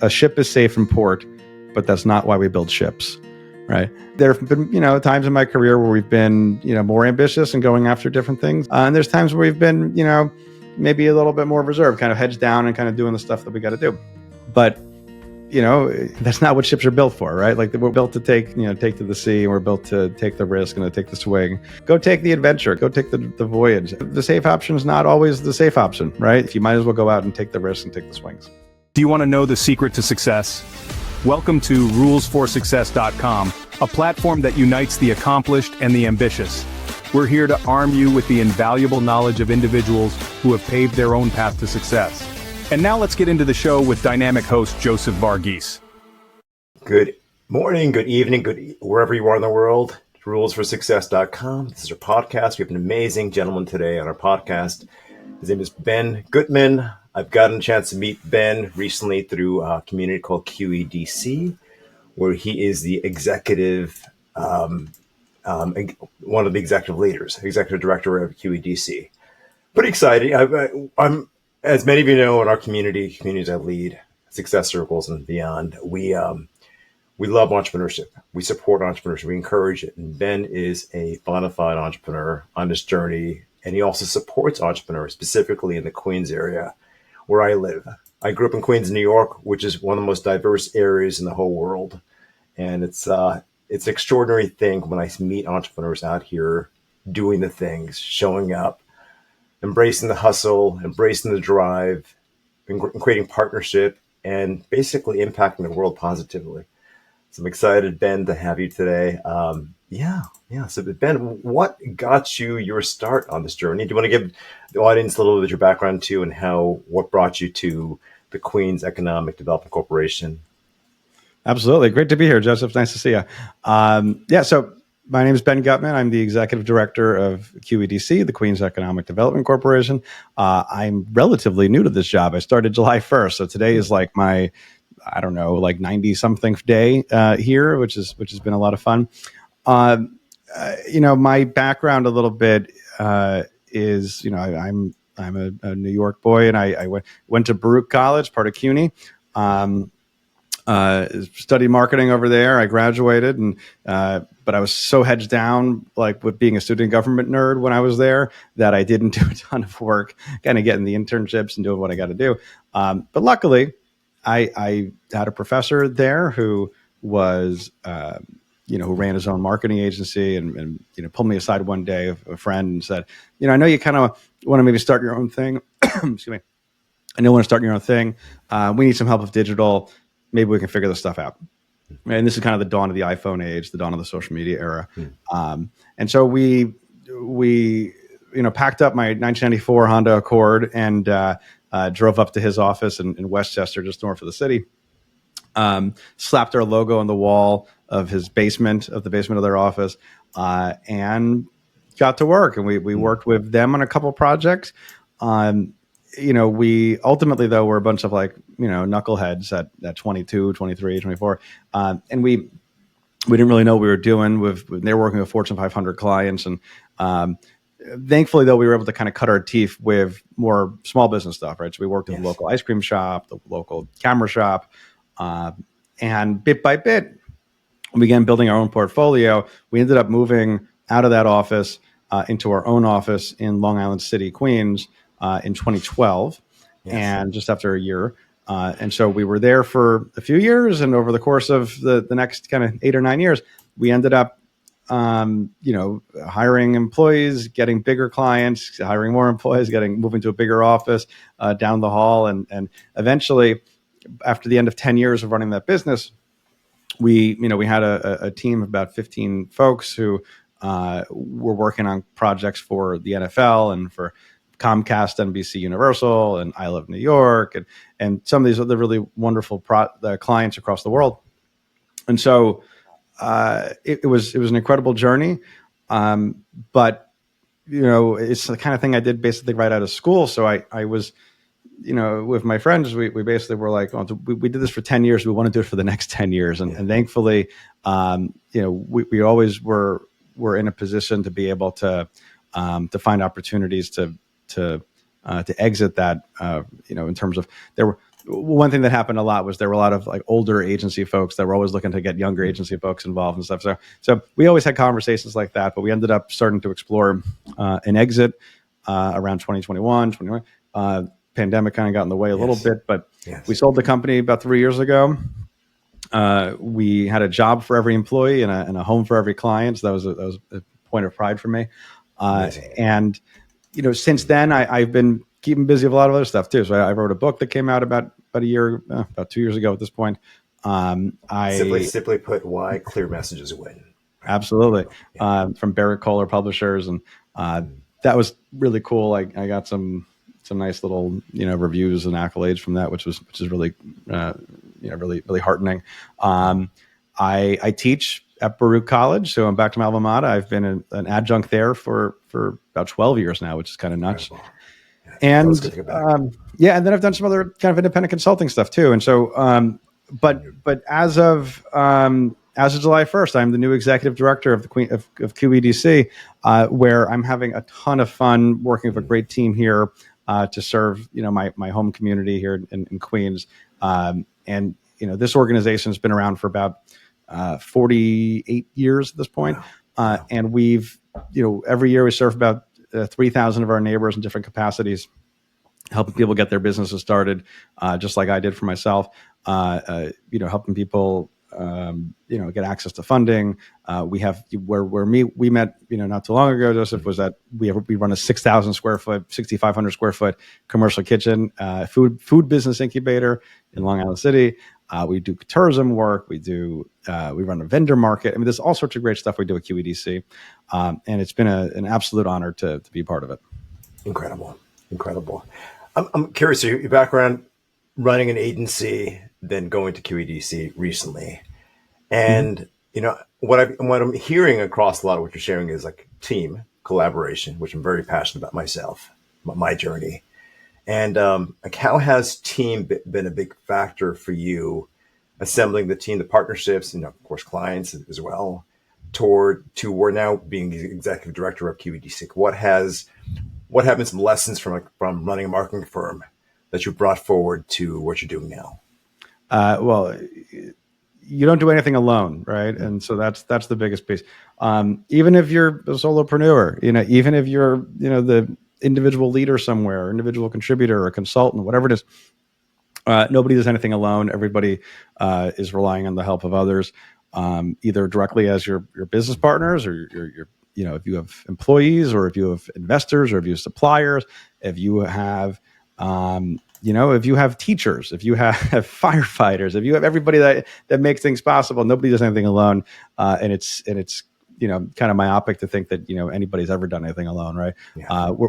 a ship is safe in port, but that's not why we build ships, right? There have been, times in my career where we've been, more ambitious and going after different things. And there's times where we've been, maybe a little bit more reserved, kind of heads down and kind of doing the stuff that we got to do. But, that's not what ships are built for, right? Like we're built to take to the sea, and we're built to take the risk and to take the swing. Go take the adventure, go take the voyage. The safe option is not always the safe option, right? If you might as well go out and take the risk and take the swings. Do you want to know the secret to success? Welcome to rulesforsuccess.com, a platform that unites the accomplished and the ambitious. We're here to arm you with the invaluable knowledge of individuals who have paved their own path to success. And now let's get into the show with dynamic host Joseph Varghese. Good morning, good evening, wherever you are in the world. Rulesforsuccess.com. This is our podcast. We have an amazing gentleman today on our podcast. His name is Ben Gutman. I've gotten a chance to meet Ben recently through a community called QEDC, where he is the executive, one of the executive leaders, executive director of QEDC. Pretty exciting. I'm, as many of you know, in our communities I lead, success circles and beyond, we love entrepreneurship. We support entrepreneurship. We encourage it. And Ben is a bona fide entrepreneur on this journey. And he also supports entrepreneurs, specifically in the Queens area where I live. I grew up in Queens, New York, which is one of the most diverse areas in the whole world. And it's an extraordinary thing when I meet entrepreneurs out here doing the things, showing up, embracing the hustle, embracing the drive, and creating partnership, and basically impacting the world positively. So I'm excited, Ben, to have you today. So Ben, what got you your start on this journey? Do you want to give the audience a little bit of your background too, and what brought you to the Queens Economic Development Corporation? Absolutely. Great to be here, Joseph. Nice to see you. So my name is Ben Gutman. I'm the executive director of QEDC, the Queens Economic Development Corporation. I'm relatively new to this job. I started July 1st. So today is like my, 90-something day here, which has been a lot of fun. My background a little bit is, I'm a New York boy, and I went to Baruch College, part of CUNY. Studied marketing over there. I graduated, but I was so heads down, like with being a student government nerd when I was there, that I didn't do a ton of work, kind of getting the internships and doing what I got to do. But luckily, I had a professor there who was, who ran his own marketing agency, and pulled me aside one day, a friend, and said, I know you kind of want to maybe start your own thing. Excuse me. I know you want to start your own thing. We need some help with digital. Maybe we can figure this stuff out. And this is kind of the dawn of the iPhone age, the dawn of the social media era. And so we packed up my 1994 Honda Accord and drove up to his office in Westchester, just north of the city. Slapped our logo on the wall of his basement, of their office, and got to work. And we worked with them on a couple projects. We ultimately, though, were a bunch of knuckleheads at 22, 23, 24. And we didn't really know what we were doing they were working with Fortune 500 clients. And thankfully, though, we were able to kind of cut our teeth with more small business stuff, right? So we worked with the local ice cream shop, the local camera shop. And bit by bit, we began building our own portfolio. We ended up moving out of that office into our own office in Long Island City, Queens, in 2012, and just after a year. And so we were there for a few years, and over the course of the next kind of 8 or 9 years, we ended up, hiring employees, getting bigger clients, hiring more employees, moving to a bigger office down the hall. And eventually, after the end of 10 years of running that business, we had a team of about 15 folks who were working on projects for the NFL and for Comcast, NBC Universal, and I Love New York, and some of these other really wonderful clients across the world. And so it was an incredible journey. But it's the kind of thing I did basically right out of school. So I was, with my friends, we basically were like, we did this for 10 years. We want to do it for the next 10 years. And thankfully, we always were in a position to be able to find opportunities to exit that, in terms of there one thing that happened a lot was there were a lot of like older agency folks that were always looking to get younger agency folks involved and stuff. So we always had conversations like that, but we ended up starting to explore an exit around 2021, 21. Pandemic kind of got in the way a little bit, but we sold the company about 3 years ago. We had a job for every employee and a home for every client. So that was a point of pride for me. And since then I've been keeping busy with a lot of other stuff too. So I wrote a book that came out about 2 years ago at this point. Simply put, why clear messages win. Absolutely. From Barrett Kohler Publishers. And that was really cool. I got some nice little, reviews and accolades from that, which is really, really heartening. I teach at Baruch College, so I'm back to my alma mater. I've been an adjunct there for about 12 years now, which is kind of nuts. And and then I've done some other kind of independent consulting stuff too. And so, but as of July 1st, I'm the new executive director of of QEDC, where I'm having a ton of fun working with a great team here to serve my home community here in Queens. And this organization has been around for about 48 years at this point. And we've, every year we serve about 3,000 of our neighbors in different capacities, helping people get their businesses started, just like I did for myself, helping people, get access to funding. We have where we met, not too long ago, Joseph, was that we run a 6,000 square foot, 6,500 square foot commercial kitchen, food business incubator in Long Island City. We do tourism work. We run a vendor market. I mean, there's all sorts of great stuff we do at QEDC. And it's been an absolute honor to be part of it. Incredible. I'm curious, so your background running an agency, then going to QEDC recently. And, what I'm hearing across a lot of what you're sharing is like team collaboration, which I'm very passionate about myself, my journey. And how has team been a big factor for you, assembling the team, the partnerships, and of course clients as well, to where now being the executive director of QEDC? What have been some lessons from running a marketing firm that you brought forward to what you're doing now? Well, you don't do anything alone, right? And so that's the biggest piece. Even if you're a solopreneur, even if you're, the individual leader somewhere, or individual contributor or consultant, whatever it is, nobody does anything alone. Everybody is relying on the help of others, either directly as your business partners, or your if you have employees, or if you have investors, or if you have suppliers, if you have if you have teachers, if you have firefighters, if you have everybody that makes things possible. Nobody does anything alone, and it's kind of myopic to think that anybody's ever done anything alone, right?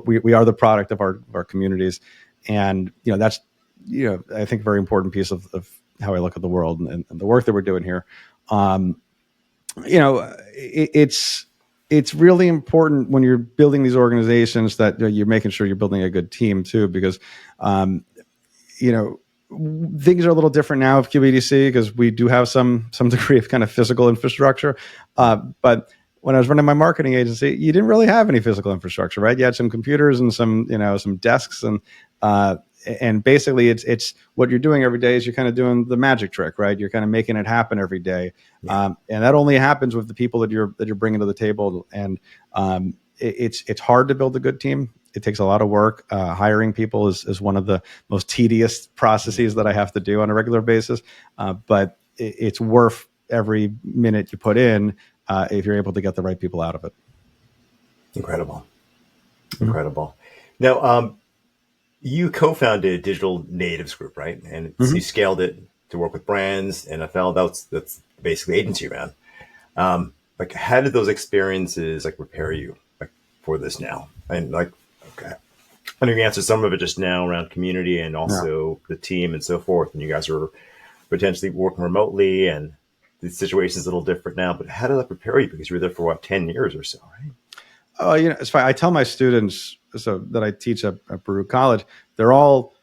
We are the product of our communities, and that's I think a very important piece of how I look at the world and the work that we're doing here. It's really important when you're building these organizations that you're making sure you're building a good team too, because things are a little different now of QEDC because we do have some degree of kind of physical infrastructure. But when I was running my marketing agency, you didn't really have any physical infrastructure, right? You had some computers and some desks, and basically it's what you're doing every day is you're kind of doing the magic trick, right? You're kind of making it happen every day. And that only happens with the people that you're bringing to the table. And it's hard to build a good team. It takes a lot of work. Hiring people is one of the most tedious processes that I have to do on a regular basis. But it's worth every minute you put in if you're able to get the right people out of it. Incredible. Now, you co-founded Digital Natives Group, right? And you scaled it to work with brands, NFL. That's basically agency around. How did those experiences prepare you for this now? And okay, I know you answered some of it just now around community and also the team and so forth. And you guys are potentially working remotely, and the situation's a little different now. But how did that prepare you? Because you were there for 10 years or so, right? Oh, it's fine. I tell my students that I teach at Baruch College, they're all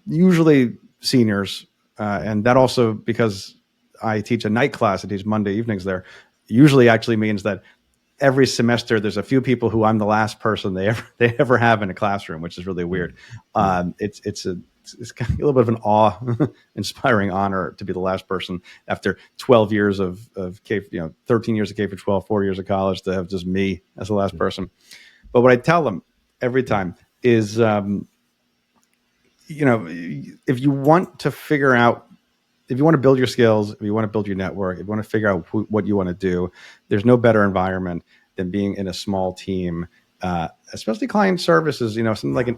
usually seniors, and that also because I teach a night class. I teach Monday evenings there. Usually, actually means that every semester there's a few people who I'm the last person they ever have in a classroom, which is really weird. It's it's kind of a little bit of an awe-inspiring honor to be the last person after 12 years of K, 13 years of K for 12, 4 years of college, to have just me as the last person. But what I tell them every time is, if you want to figure out, if you want to build your skills, if you want to build your network, if you want to figure out what you want to do, there's no better environment than being in a small team, especially client services. Something like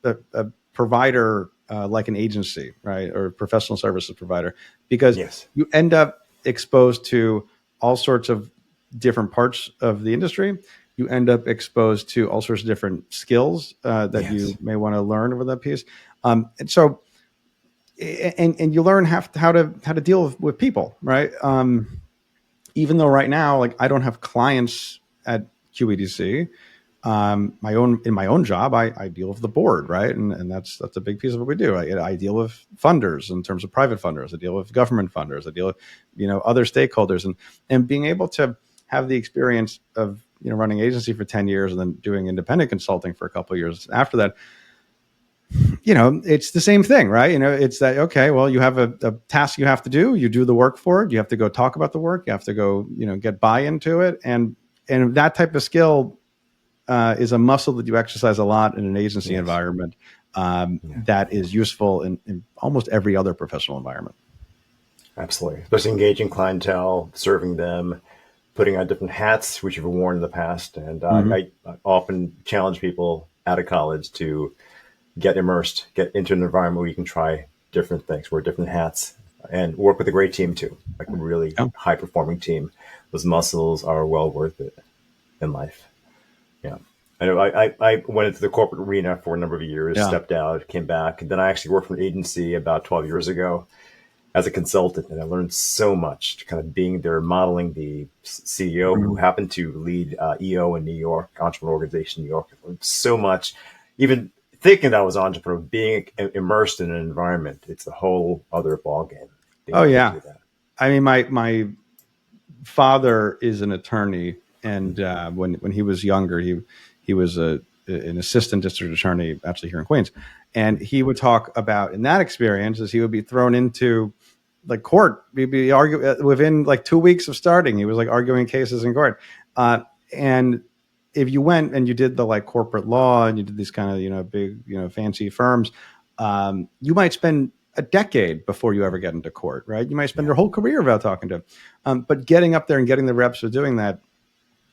a provider, like an agency, right, or a professional services provider, because you end up exposed to all sorts of different parts of the industry. You end up exposed to all sorts of different skills that you may want to learn over that piece, and so. And you learn how to deal with people, right? Even though right now, like, I don't have clients at QEDC, in my own job, I deal with the board, right? And that's a big piece of what we do. I deal with funders in terms of private funders. I deal with government funders. I deal with other stakeholders, and being able to have the experience of running agency for 10 years and then doing independent consulting for a couple of years after that. It's the same thing, right? It's that, okay, well, you have a task you have to do, you do the work for it, you have to go talk about the work, you have to go, get buy-in to it. And that type of skill is a muscle that you exercise a lot in an agency environment that is useful in almost every other professional environment. Absolutely. Especially engaging clientele, serving them, putting on different hats, which you've worn in the past. And I often challenge people out of college to get immersed, get into an environment where you can try different things, wear different hats, and work with a great team too, like a really high-performing team. Those muscles are well worth it in life. Yeah. I know I went into the corporate arena for a number of years, stepped out, came back, and then I actually worked for an agency about 12 years ago as a consultant, and I learned so much, kind of being there, modeling the CEO who happened to lead EO in New York, Entrepreneurial Organization in New York. I learned so much, even thinking that I was an entrepreneur, being immersed in an environment, it's a whole other ballgame. Oh yeah, I mean, my father is an attorney, and when he was younger, he was an assistant district attorney, actually here in Queens, and he would talk about, in that experience, as he would be thrown into like court, he'd be arguing within like 2 weeks of starting. He was like arguing cases in court, and if you went and you did the like corporate law and you did these kind of, big, fancy firms, you might spend a decade before you ever get into court, right? You might spend your whole career without talking to him. But getting up there and getting the reps of doing that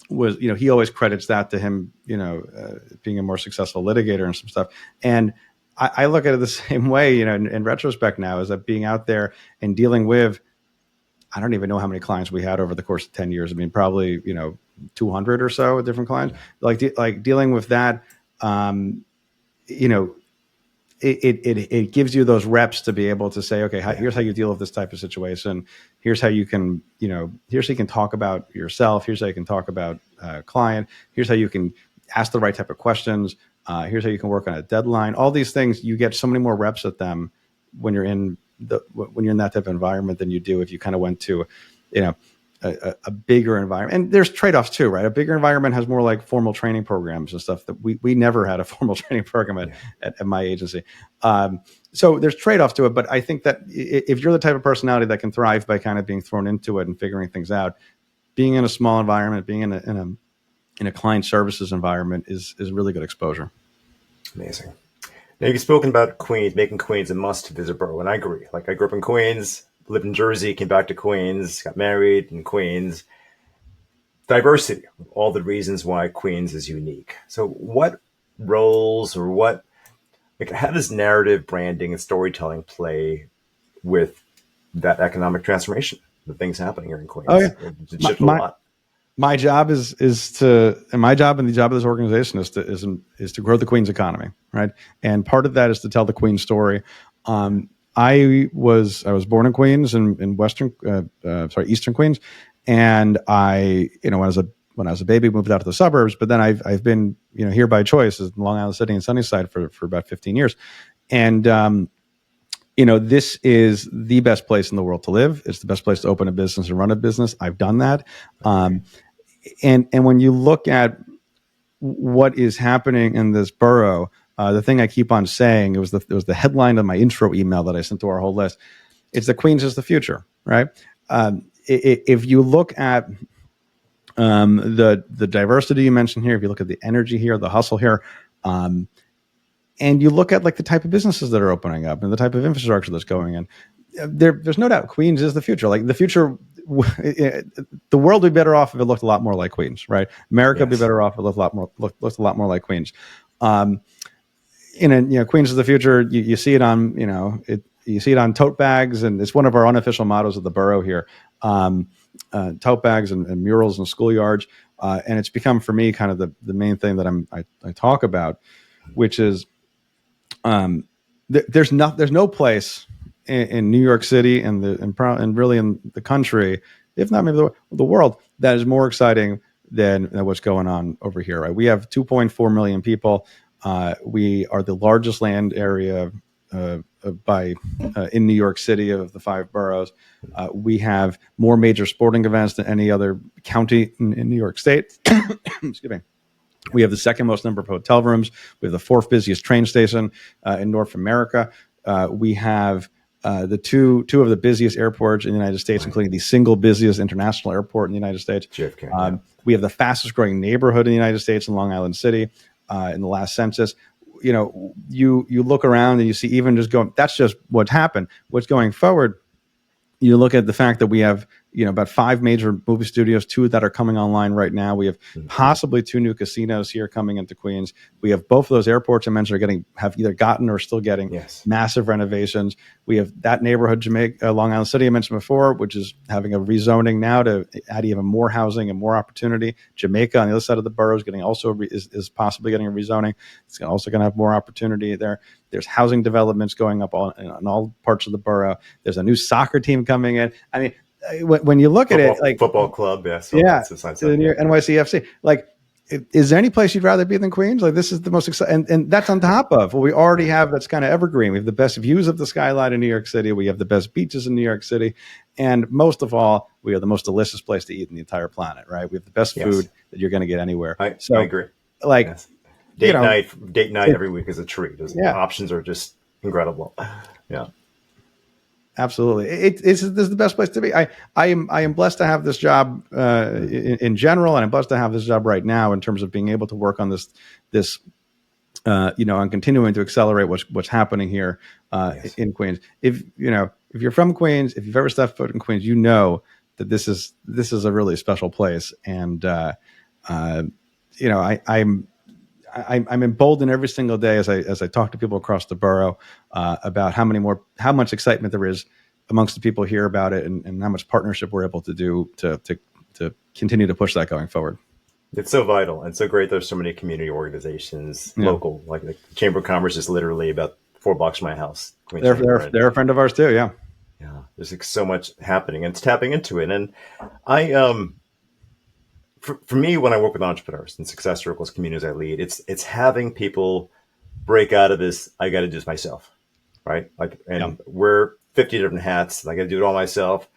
was, he always credits that to him, being a more successful litigator and some stuff. And I look at it the same way, in retrospect now, is that being out there and dealing with, I don't even know how many clients we had over the course of 10 years. I mean, probably, 200 or so different clients, like dealing with that, it gives you those reps to be able to say, okay, here's how you deal with this type of situation. Here's how you can, here's how you can talk about yourself. Here's how you can talk about client. Here's how you can ask the right type of questions. Here's how you can work on a deadline. All these things, you get so many more reps at them when you're in that type of environment than you do if you kind of went to, a bigger environment. And there's trade-offs too, right? A bigger environment has more like formal training programs and stuff that we never had a formal training program at my agency. So there's trade-offs to it, but I think that if you're the type of personality that can thrive by kind of being thrown into it and figuring things out, being in a small environment, being in a client services environment is really good exposure. Amazing. Now, you've spoken about Queens, making Queens a must-visit borough, and I agree. Like, I grew up in Queens, lived in Jersey, came back to Queens, got married in Queens. Diversity, all the reasons why Queens is unique. So what roles or how does narrative branding and storytelling play with that economic transformation, the things happening here in Queens? Oh, yeah. It shifted a lot. My job and my job and the job of this organization is to grow the Queens economy, right? And part of that is to tell the Queens story. I was born in Queens in Eastern Queens, and I, when I was a baby, moved out to the suburbs. But then I've been here by choice, in Long Island City and Sunnyside for about 15 years, and this is the best place in the world to live. It's the best place to open a business and run a business. I've done that. And when you look at what is happening in this borough, the thing I keep on saying, it was the headline of my intro email that I sent to our whole list. It's that Queens is the future, right? If you look at the diversity you mentioned here, if you look at the energy here, the hustle here, and you look at like the type of businesses that are opening up and the type of infrastructure that's going in, there's no doubt Queens is the future. Like the future, the world would be better off if it looked a lot more like Queens, right? America would be better off if it looked a lot more like Queens. Queens is the future. You see it on, you see it on tote bags, and it's one of our unofficial mottos of the borough here. Tote bags and murals and schoolyards, and it's become for me kind of the main thing that I talk about, which is there's no place in New York City and really in the country, if not maybe the world, that is more exciting than what's going on over here. Right? We have 2.4 million people. We are the largest land area in New York City of the 5 boroughs. We have more major sporting events than any other county in New York State. Excuse me. We have the second most number of hotel rooms. We have the 4th busiest train station in North America. We have the two of the busiest airports in the United States, including the single busiest international airport in the United States. JFK, we have the fastest growing neighborhood in the United States in Long Island City in the last census. You look around and you see even just going, that's just what's happened. What's going forward, you look at the fact that we have, about 5 major movie studios, 2 that are coming online right now. We have possibly 2 new casinos here coming into Queens. We have both of those airports I mentioned have either gotten or still getting massive renovations. We have that neighborhood, Jamaica, Long Island City I mentioned before, which is having a rezoning now to add even more housing and more opportunity. Jamaica on the other side of the borough is possibly getting a rezoning. It's also going to have more opportunity there. There's housing developments going up in all parts of the borough. There's a new soccer team coming in. I mean, when you look at it, like football club, so NYCFC. Like, is there any place you'd rather be than Queens? Like, this is the most exciting, and that's on top of what we already have. That's kind of evergreen. We have the best views of the skyline in New York City. We have the best beaches in New York City, and most of all, we are the most delicious place to eat in the entire planet. Right? We have the best food that you're going to get anywhere. I agree. Like, date night every week is a treat. The options are just incredible. Yeah. Absolutely, this is the best place to be. I am blessed to have this job in general, and I'm blessed to have this job right now in terms of being able to work on this and continuing to accelerate what's happening here in Queens. If you're from Queens, if you've ever stepped foot in Queens, you know that this is a really special place, and I'm emboldened every single day as I talk to people across the borough about how much excitement there is amongst the people here about it, and how much partnership we're able to do to continue to push that going forward. It's so vital and so great. There's so many community organizations, local, like the Chamber of Commerce is literally about 4 blocks from my house. They're a friend of ours too. Yeah. Yeah. There's like so much happening, and it's tapping into it. And for me, when I work with entrepreneurs and success circles, communities I lead, it's having people break out of this, I got to do this myself, right? Wear 50 different hats. I got to do it all myself.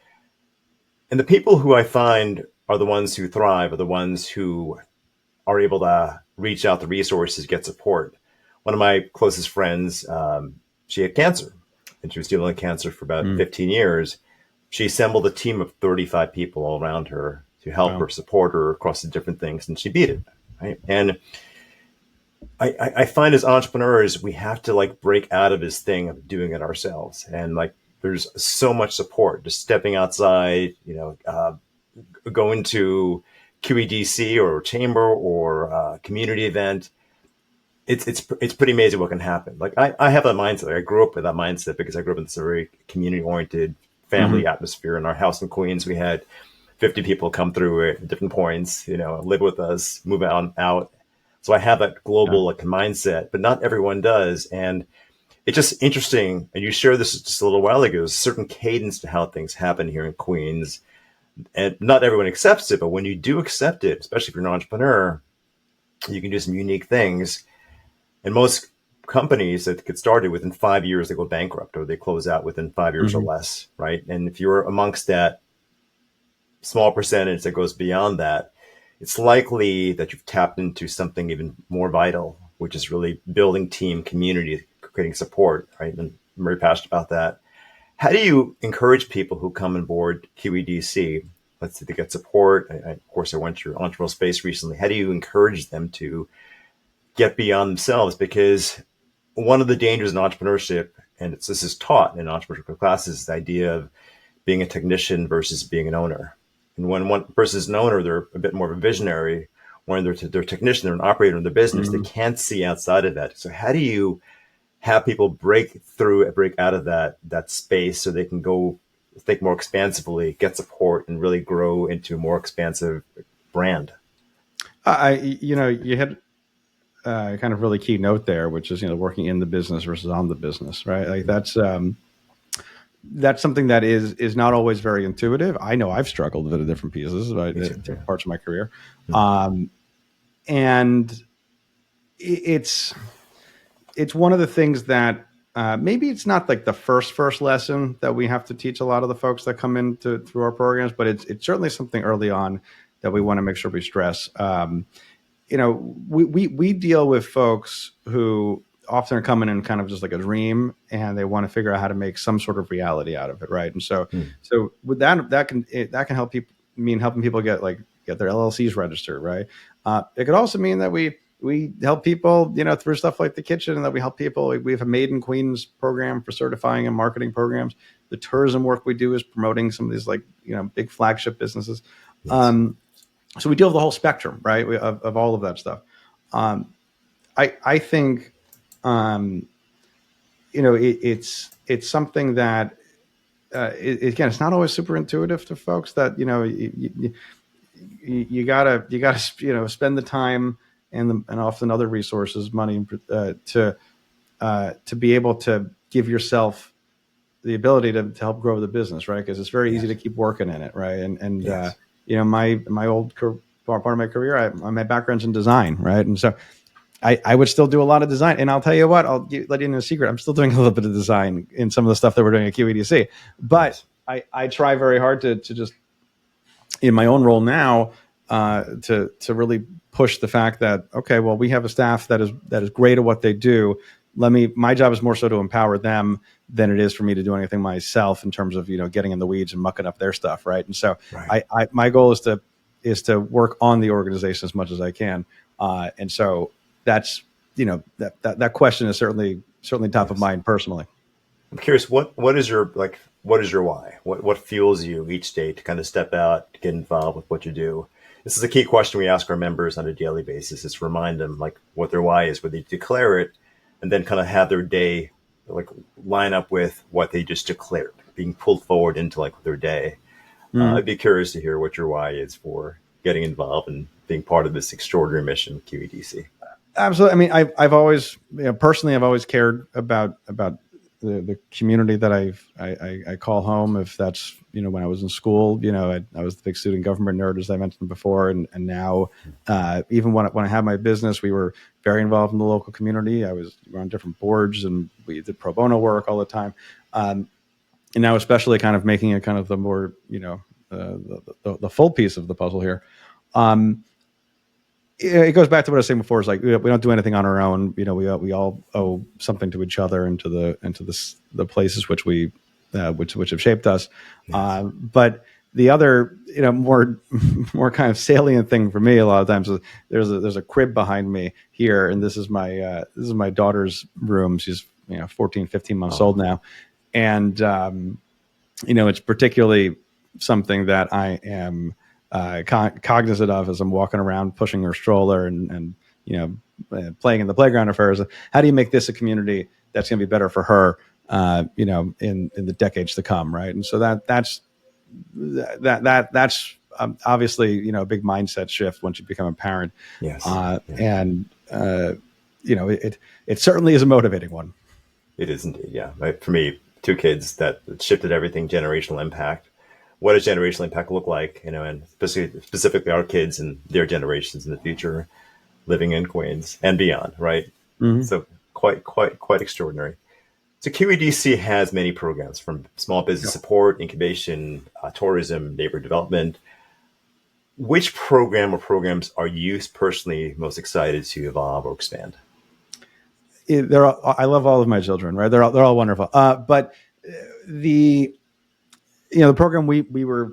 And the people who I find are the ones who thrive, are the ones who are able to reach out to resources, get support. One of my closest friends, she had cancer, and she was dealing with cancer for about 15 years. She assembled a team of 35 people all around her to help her, support her across the different things, and she beat it. Right? And I find as entrepreneurs, we have to break out of this thing of doing it ourselves. And there's so much support, just stepping outside, going to QEDC or chamber or community event. It's pretty amazing what can happen. I have that mindset. I grew up with that mindset because I grew up in this very community oriented family atmosphere. In our house in Queens, we had 50 people come through at different points, live with us, move out. So I have that global mindset, but not everyone does. And it's just interesting. And you shared this just a little while ago, there's a certain cadence to how things happen here in Queens. And not everyone accepts it, but when you do accept it, especially if you're an entrepreneur, you can do some unique things. And most companies that get started within 5 years, they go bankrupt or they close out within 5 years or less, right? And if you're amongst that small percentage that goes beyond that, it's likely that you've tapped into something even more vital which is really building team, community, creating support, right? And I'm very passionate about that. How do you encourage people who come on board QEDC? Let's say they get support. Of course, I went through entrepreneurial space recently. How do you encourage them to get beyond themselves? Because one of the dangers in entrepreneurship, and this is taught in entrepreneurship classes, is the idea of being a technician versus being an owner. And when one person is an owner, they're a bit more of a visionary. When they're a technician, they're an operator in the business, they can't see outside of that. So how do you have people break out of that space so they can go think more expansively, get support, and really grow into a more expansive brand? You had kind of really key note there, which is, working in the business versus on the business, right? Like that's something that is not always very intuitive. I know I've struggled with it at different pieces, right? Different parts of my career. And it's one of the things that maybe it's not like the first lesson that we have to teach a lot of the folks that come in through our programs, but it's certainly something early on that we want to make sure we stress. We deal with folks who often are coming in kind of just like a dream, and they want to figure out how to make some sort of reality out of it, right? And so with that can help people, helping people get their LLCs registered, right? It could also mean that we help people, through stuff like the kitchen, and that we help people. We have a Maiden Queens program for certifying and marketing programs. The tourism work we do is promoting some of these big flagship businesses. Yes. So we deal with the whole spectrum, right, of all of that stuff. I think, it's something that, again, it's not always super intuitive to folks. That you gotta spend the time and often other resources, money, to be able to give yourself the ability to help grow the business, right? Because it's very easy to keep working in it, right? And yes. My old part of my career, my background's in design, right? And so I would still do a lot of design. And I'll tell you what, let you know a secret. I'm still doing a little bit of design in some of the stuff that we're doing at QEDC. But I try very hard to just, in my own role now, to really push the fact that, okay, well, we have a staff that is great at what they do. My job is more so to empower them than it is for me to do anything myself in terms of, getting in the weeds and mucking up their stuff. Right. And so my goal is to work on the organization as much as I can. And so that's, that question is certainly top of mind personally. I'm curious, what is your why? What fuels you each day to kind of step out, to get involved with what you do? This is a key question we ask our members on a daily basis, is to remind them what their why is, where they declare it, and then kind of have their day line up with what they just declared, being pulled forward into their day. I'd be curious to hear what your why is for getting involved and being part of this extraordinary mission with QEDC. Absolutely. I mean, I've always, personally, I've always cared about the community that I call home. If that's, when I was in school, I was the big student government nerd, as I mentioned before. And now, even when I had my business, we were very involved in the local community. I was on different boards, and we did pro bono work all the time. And now, especially kind of making it kind of the more, the full piece of the puzzle here. It goes back to what I was saying before. Is we don't do anything on our own. We all owe something to each other and to the places which have shaped us. Yes. But the other, more kind of salient thing for me a lot of times is there's a crib behind me here, and this is my daughter's room. She's 14, 15 months old now, and it's particularly something that I am cognizant of as I'm walking around pushing her stroller and playing in the playground of hers. How do you make this a community that's going to be better for her, in the decades to come, right? And so that's obviously a big mindset shift once you become a parent. Yes. And it certainly is a motivating one. It is indeed, yeah. For me, 2 kids, that shifted everything. Generational impact. What does generational impact look like? And specifically our kids and their generations in the future, living in Queens and beyond, right? Mm-hmm. So quite extraordinary. So QEDC has many programs, from small business support, incubation, tourism, neighborhood development. Which program or programs are you personally most excited to evolve or expand? I love all of my children, right? They're all wonderful. But the the program we were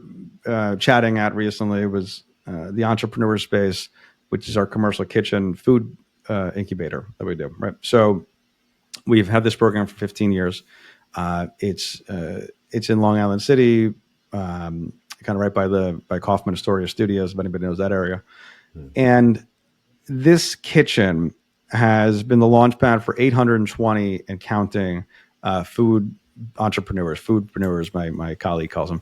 chatting at recently was the Entrepreneur Space, which is our commercial kitchen food incubator that we do, right? So we've had this program for 15 years. It's in Long Island City, kind of right by Kaufman Astoria Studios, if anybody knows that area. And this kitchen has been the launch pad for 820 and counting foodpreneurs, my colleague calls them.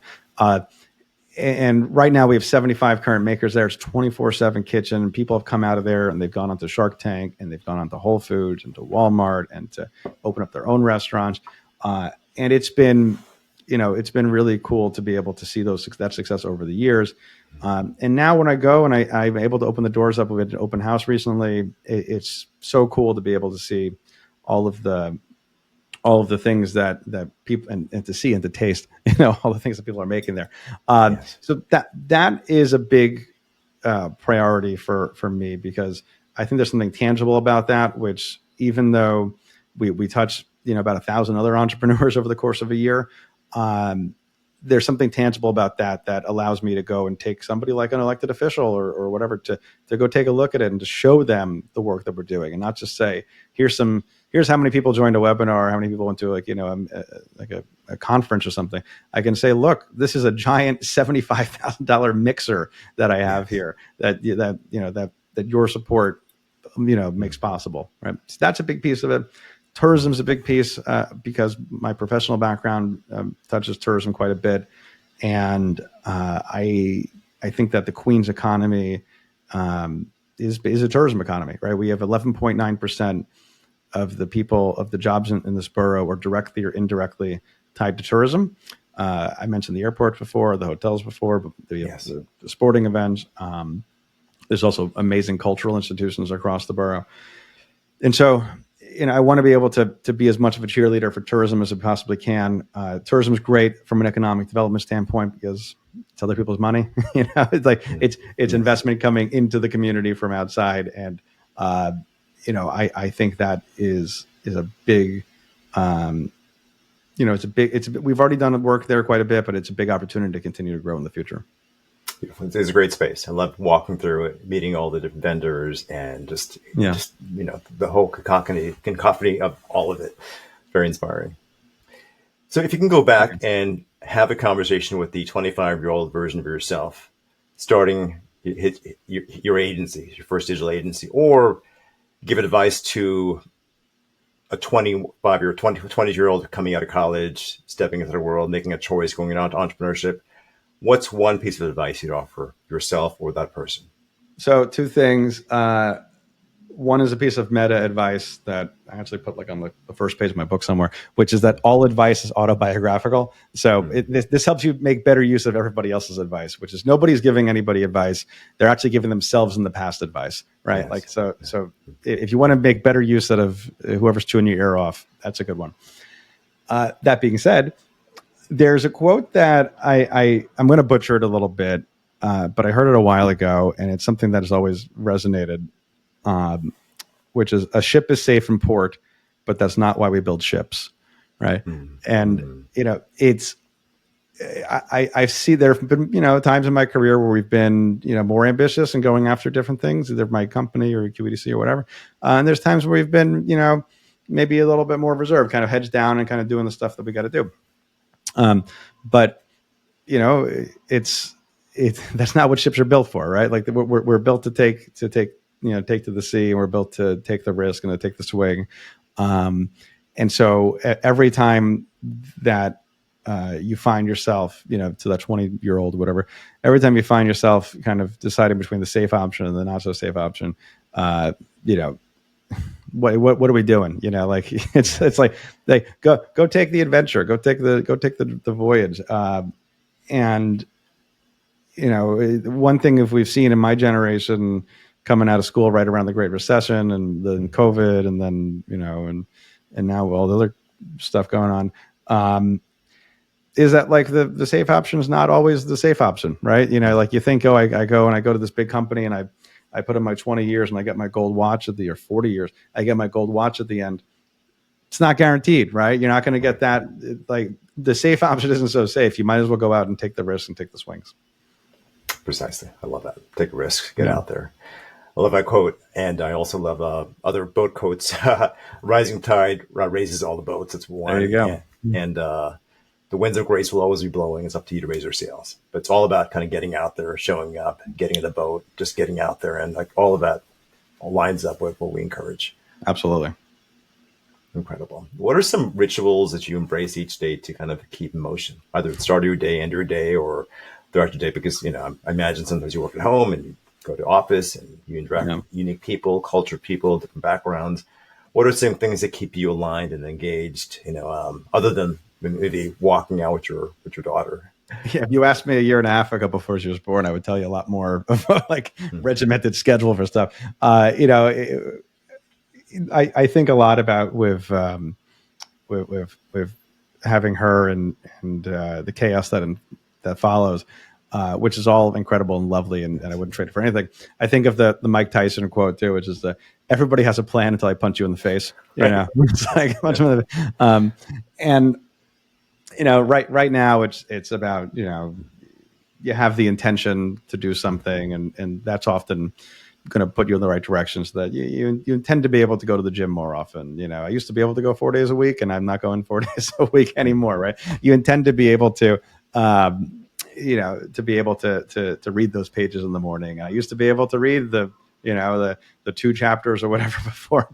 And right now we have 75 current makers there. It's 24/7 kitchen. People have come out of there and they've gone onto Shark Tank and they've gone onto Whole Foods and to Walmart and to open up their own restaurants. And it's been really cool to be able to see that success over the years. And now when I go and I'm able to open the doors up, we had an open house recently. It's so cool to be able to see all of the things that people and to see and to taste, all the things that people are making there. Yes. So that is a big priority for me, because I think there's something tangible about that, which even though we touch, about 1,000 other entrepreneurs over the course of a year, there's something tangible about that allows me to go and take somebody like an elected official or whatever to go take a look at it and to show them the work that we're doing, and not just say, here's how many people joined a webinar, how many people went to a conference or something. I can say, look, this is a giant $75,000 mixer that I have here that your support makes possible, right? So that's a big piece of it. Tourism is a big piece because my professional background touches tourism quite a bit, and I think that the Queens economy is a tourism economy, right? We have 11.9% of the jobs in this borough are directly or indirectly tied to tourism. I mentioned the airport before, the hotels before, but the sporting events. There's also amazing cultural institutions across the borough, and so. I want to be able to be as much of a cheerleader for tourism as I possibly can. Tourism is great from an economic development standpoint because it's other people's money. It's like it's investment coming into the community from outside, and I think that is a big, we've already done work there quite a bit, but it's a big opportunity to continue to grow in the future. It's a great space. I love walking through it, meeting all the different vendors, and just the whole cacophony of all of it. Very inspiring. So if you can go back and have a conversation with the 25-year-old version of yourself, starting your agency, your first digital agency, or give advice to a 20-year-old coming out of college, stepping into the world, making a choice, going out to entrepreneurship, what's one piece of advice you'd offer yourself or that person? So two things. One is a piece of meta advice that I actually put on the first page of my book somewhere, which is that all advice is autobiographical. So this helps you make better use of everybody else's advice, which is nobody's giving anybody advice. They're actually giving themselves in the past advice, right? Yes. So if you want to make better use out of whoever's chewing your ear off, that's a good one. That being said, there's a quote that I'm going to butcher it a little bit, but I heard it a while ago, and it's something that has always resonated, which is, a ship is safe in port, but that's not why we build ships, right? And it's I see there have been times in my career where we've been more ambitious and going after different things, either my company or QEDC or whatever, and there's times where we've been maybe a little bit more reserved, kind of heads down and kind of doing the stuff that we got to do. But that's not what ships are built for, right? Like we're built to take to the sea, and we're built to take the risk and to take the swing. And so every time that you find yourself, to that 20-year-old, whatever, every time you find yourself kind of deciding between the safe option and the not so safe option, what are we doing? It's like go take the adventure, go take the voyage. And one thing if we've seen in my generation coming out of school right around the Great Recession and then COVID and then and now all the other stuff going on, is that the safe option is not always the safe option, right? Like you think, I go to this big company and I put in my 20 years and I get my gold watch at the, or 40 years, I get my gold watch at the end. It's not guaranteed, right? You're not going to get that. Like, the safe option isn't so safe. You might as well go out and take the risk and take the swings. Precisely. I love that. Take a risk, get out there. I love that quote. And I also love other boat quotes. Rising tide raises all the boats. It's one. There you go. And the winds of grace will always be blowing. It's up to you to raise your sails. But it's all about kind of getting out there, showing up, getting in the boat, just getting out there. And like all of that lines up with what we encourage. Absolutely. Incredible. What are some rituals that you embrace each day to kind of keep in motion, either at the start of your day, end of your day, or throughout your day? Because, I imagine sometimes you work at home and you go to office and you interact with unique people, cultured people, different backgrounds. What are some things that keep you aligned and engaged, other than maybe walking out with your daughter? Yeah, if you asked me a year and a half ago before she was born, I would tell you a lot more of like regimented schedule for stuff. I think a lot about with having her and the chaos that follows, which is all incredible and lovely, and I wouldn't trade it for anything. I think of the Mike Tyson quote too, which is everybody has a plan until I punch you in the face. It's like right now it's about you have the intention to do something, and that's often going to put you in the right direction, so that you intend to be able to go to the gym more often. I used to be able to go 4 days a week, and I'm not going 4 days a week anymore, right? You intend to be able to, to be able to read those pages in the morning. I used to be able to read the 2 chapters or whatever before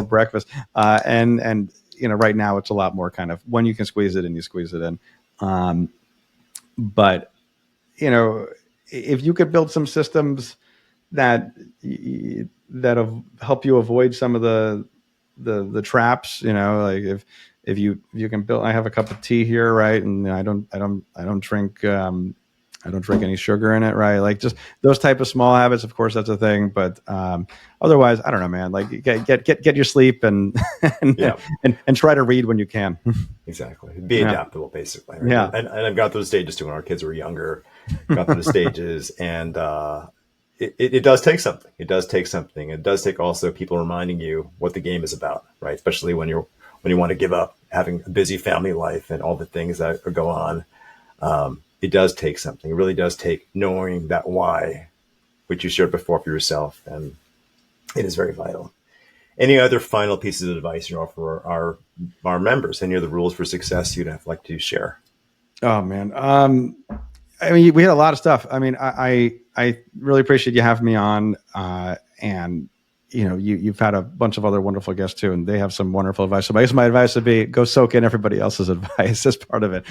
breakfast. And right now it's a lot more kind of when you can squeeze it in, you squeeze it in. But if you could build some systems that help you avoid some of the traps, like if you can build. I have a cup of tea here, right, and I don't drink any sugar in it, right? Like just those type of small habits. Of course, that's a thing, but otherwise, I don't know, man. Like get your sleep and try to read when you can. Exactly. Be adaptable, basically. Right? Yeah. And I've got those stages too when our kids were younger. Got through the stages, and it does take something. It does take something. It does take also people reminding you what the game is about, right? Especially when you want to give up having a busy family life and all the things that go on. It does take something. It really does take knowing that why, which you shared before for yourself, and it is very vital. Any other final pieces of advice you offer our members? Any other rules for success you'd like to share? Oh man, I mean, we had a lot of stuff. I mean, I really appreciate you having me on, and you've had a bunch of other wonderful guests too, and they have some wonderful advice. So I guess my advice would be go soak in everybody else's advice as part of it.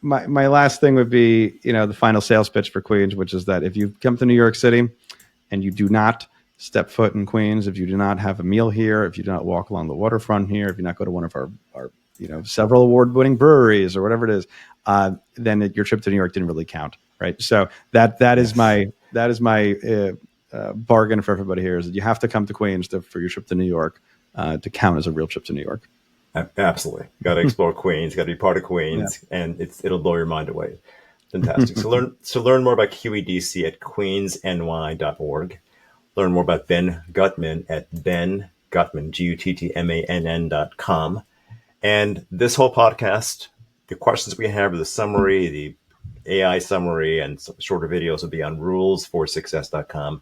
My last thing would be, the final sales pitch for Queens, which is that if you come to New York City and you do not step foot in Queens, if you do not have a meal here, if you do not walk along the waterfront here, if you not go to one of our several award-winning breweries or whatever it is, then your trip to New York didn't really count, right? So that is my bargain for everybody here, is that you have to come to Queens for your trip to New York to count as a real trip to New York. Absolutely, got to explore Queens, got to be part of Queens, and it'll blow your mind away. Fantastic. So learn more about QEDC at queensny.org. Learn more about Ben Gutman at Ben Gutman, GUTTMANN.com. And this whole podcast, the questions we have, the summary, the AI summary, and some shorter videos will be on rulesforsuccess.com.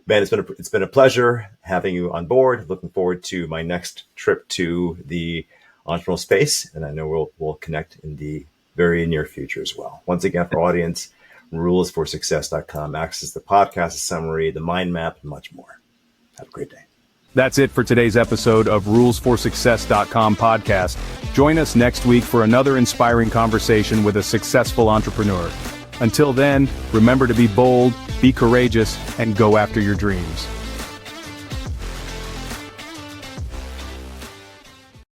Ben, it's been a pleasure having you on board. Looking forward to my next trip to the entrepreneurial space, and I know we'll connect in the very near future as well. Once again, for our audience, rulesforsuccess.com. Access the podcast, the summary, the mind map, and much more. Have a great day. That's it for today's episode of rulesforsuccess.com podcast. Join us next week for another inspiring conversation with a successful entrepreneur. Until then, remember to be bold, be courageous, and go after your dreams.